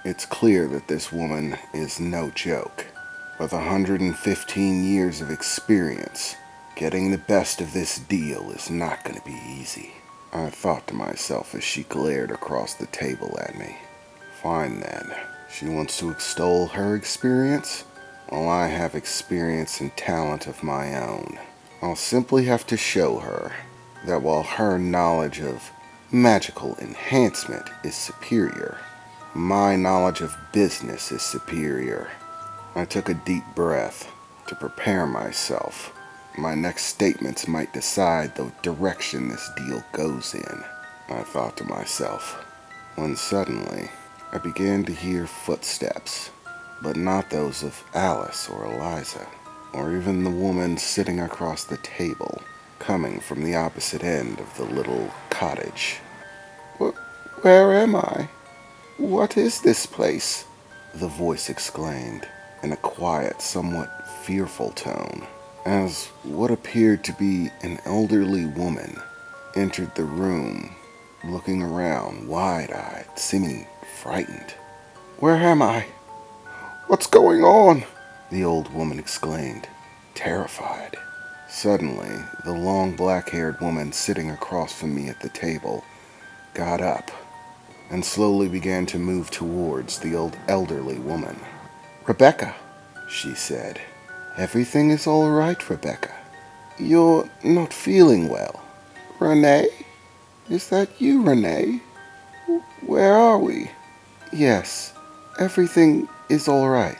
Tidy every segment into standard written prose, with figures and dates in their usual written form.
It's clear that this woman is no joke. With 115 years of experience, getting the best of this deal is not going to be easy. I thought to myself as she glared across the table at me. Fine then. She wants to extol her experience? Well, I have experience and talent of my own. I'll simply have to show her that while her knowledge of magical enhancement is superior, my knowledge of business is superior. I took a deep breath to prepare myself. My next statements might decide the direction this deal goes in, I thought to myself, when suddenly I began to hear footsteps, but not those of Alice or Eliza, or even the woman sitting across the table, coming from the opposite end of the little cottage. Where am I? What is this place? The voice exclaimed in a quiet, somewhat fearful tone, as what appeared to be an elderly woman entered the room, looking around wide-eyed, seeming frightened. Where am I? What's going on? The old woman exclaimed, terrified. Suddenly, the long black-haired woman sitting across from me at the table got up and slowly began to move towards the old elderly woman. Rebecca, she said. Everything is all right, Rebecca. You're not feeling well. Renee? Is that you, Renee? Where are we? Yes, everything is all right.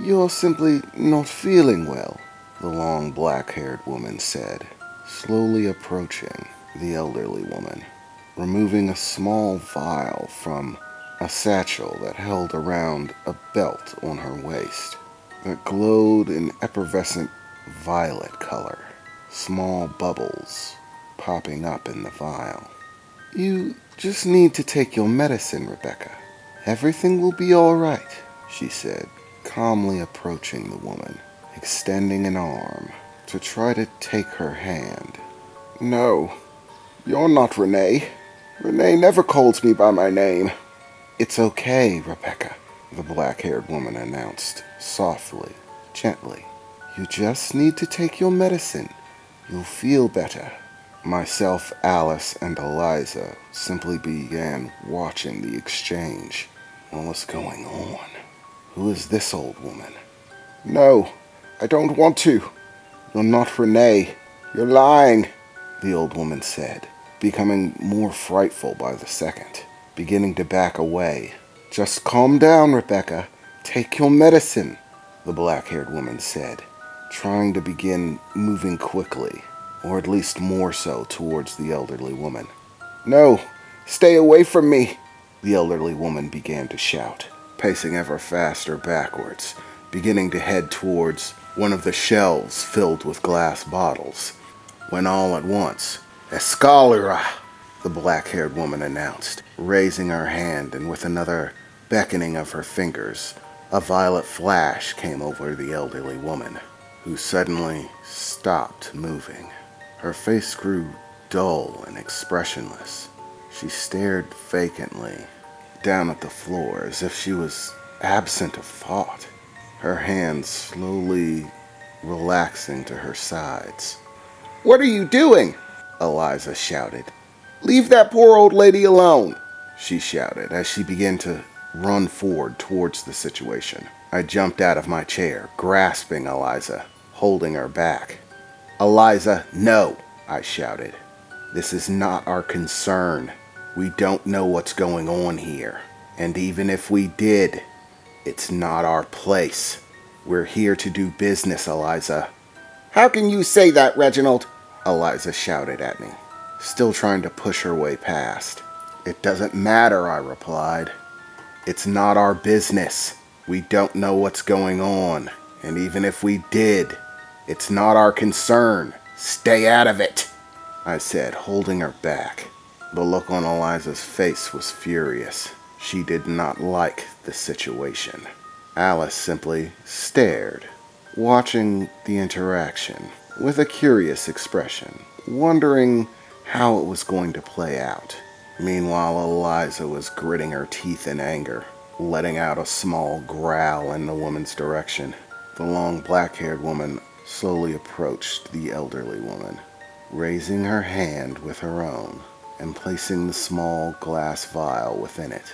You're simply not feeling well, the long black-haired woman said, slowly approaching the elderly woman, removing a small vial from a satchel that held around a belt on her waist that glowed in effervescent violet color, small bubbles popping up in the vial. You just need to take your medicine, Rebecca. Everything will be all right, she said, calmly approaching the woman, extending an arm to try to take her hand. No, you're not Renee. Renee never calls me by my name. It's okay, Rebecca, the black-haired woman announced, softly, gently. You just need to take your medicine. You'll feel better. Myself, Alice, and Eliza simply began watching the exchange. What was going on? Who is this old woman? No, I don't want to. You're not Renee. You're lying, the old woman said, becoming more frightful by the second, beginning to back away. Just calm down, Rebecca. Take your medicine, the black-haired woman said, trying to begin moving quickly, or at least more so towards the elderly woman. No, stay away from me, the elderly woman began to shout, pacing ever faster backwards, beginning to head towards one of the shelves filled with glass bottles, when all at once, Escalera, the black-haired woman announced, raising her hand, and with another beckoning of her fingers, a violet flash came over the elderly woman, who suddenly stopped moving. Her face grew dull and expressionless. She stared vacantly down at the floor as if she was absent of thought, her hands slowly relaxing to her sides. What are you doing? Eliza shouted. Leave that poor old lady alone, she shouted as she began to run forward towards the situation. I jumped out of my chair, grasping Eliza, holding her back. Eliza, no, I shouted. This is not our concern. We don't know what's going on here. And even if we did, it's not our place. We're here to do business, Eliza. How can you say that, Reginald? Eliza shouted at me, still trying to push her way past. It doesn't matter, I replied. It's not our business. We don't know what's going on. And even if we did, it's not our concern. Stay out of it, I said, holding her back. The look on Eliza's face was furious. She did not like the situation. Alice simply stared, watching the interaction with a curious expression, wondering how it was going to play out. Meanwhile, Eliza was gritting her teeth in anger. letting out a small growl in the woman's direction. The long black-haired woman slowly approached the elderly woman, raising her hand with her own and placing the small glass vial within it,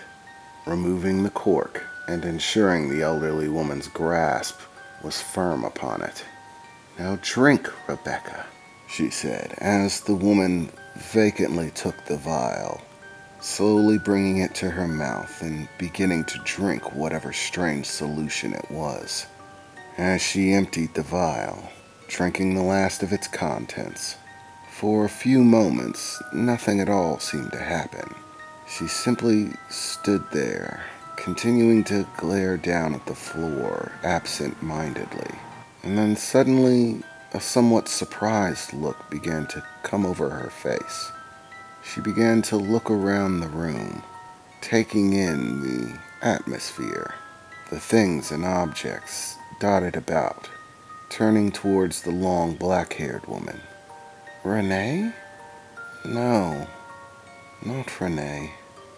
removing the cork and ensuring the elderly woman's grasp was firm upon it. "Now drink, Rebecca," she said, as the woman vacantly took the vial, slowly bringing it to her mouth and beginning to drink whatever strange solution it was. As she emptied the vial, drinking the last of its contents, for a few moments nothing at all seemed to happen. She simply stood there, continuing to glare down at the floor absent-mindedly. And then suddenly, a somewhat surprised look began to come over her face. She began to look around the room, taking in the atmosphere, the things and objects dotted about, turning towards the long black-haired woman. "Renee? No, not Renee,"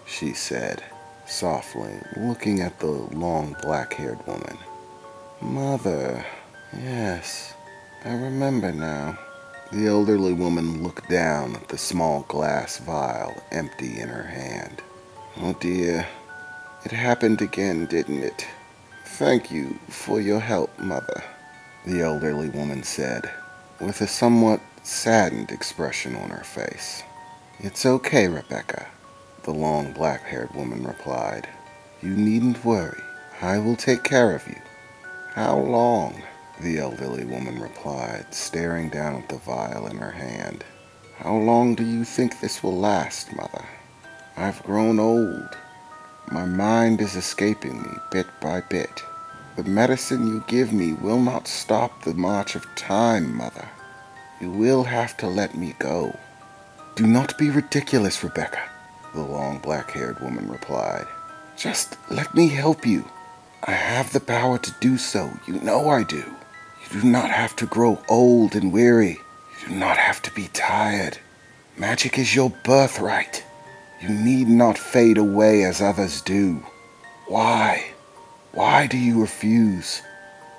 she said, softly, looking at the long black-haired woman. "Mother. Yes, I remember now." The elderly woman looked down at the small glass vial empty in her hand. "Oh dear, it happened again, didn't it? Thank you for your help, Mother," the elderly woman said, with a somewhat saddened expression on her face. "It's okay, Rebecca," the long black-haired woman replied. "You needn't worry. I will take care of you." "How long?" the elderly woman replied, staring down at the vial in her hand. "How long do you think this will last, Mother? I've grown old. My mind is escaping me bit by bit. The medicine you give me will not stop the march of time, Mother. You will have to let me go." "Do not be ridiculous, Rebecca," the long black-haired woman replied. "Just let me help you. I have the power to do so. You know I do. You do not have to grow old and weary. You do not have to be tired. Magic is your birthright. You need not fade away as others do. Why? Why do you refuse?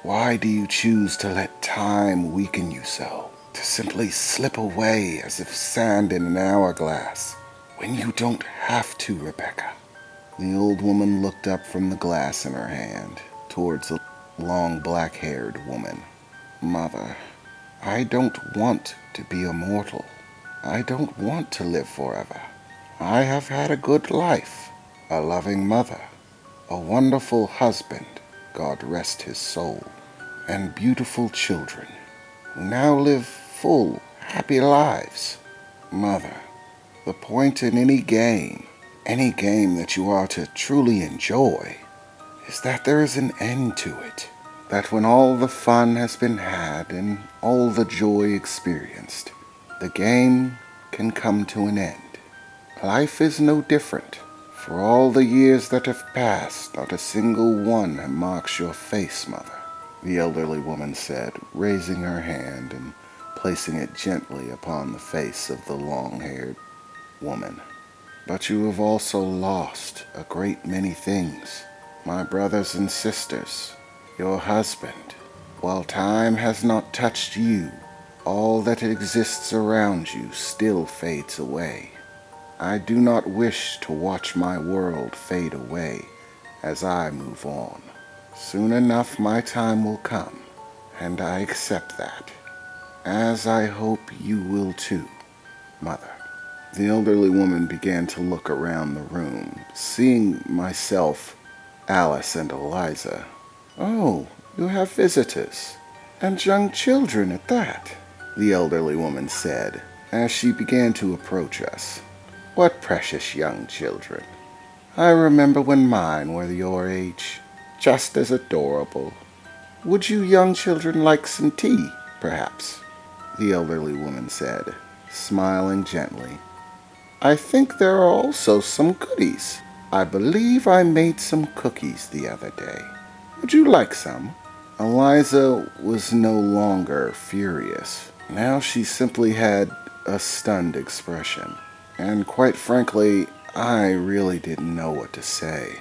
Why do you choose to let time weaken you so? To simply slip away as if sand in an hourglass, when you don't have to, Rebecca." The old woman looked up from the glass in her hand towards the long black-haired woman. "Mother, I don't want to be immortal. I don't want to live forever. I have had a good life, a loving mother, a wonderful husband, God rest his soul, and beautiful children, who now live full, happy lives. Mother, the point in any game that you are to truly enjoy, is that there is an end to it. That when all the fun has been had and all the joy experienced, the game can come to an end. Life is no different. For all the years that have passed, not a single one marks your face, Mother," the elderly woman said, raising her hand and placing it gently upon the face of the long-haired woman. "But you have also lost a great many things, my brothers and sisters, your husband. While time has not touched you, all that exists around you still fades away. I do not wish to watch my world fade away as I move on. Soon enough my time will come, and I accept that, as I hope you will too, Mother." The elderly woman began to look around the room, seeing myself, Alice, and Eliza. "Oh, you have visitors, and young children at that," the elderly woman said, as she began to approach us. "What precious young children. I remember when mine were your age, just as adorable. Would you young children like some tea, perhaps?" the elderly woman said, smiling gently. "I think there are also some goodies. I believe I made some cookies the other day. Would you like some?" Eliza was no longer furious. Now she simply had a stunned expression. And quite frankly, I really didn't know what to say.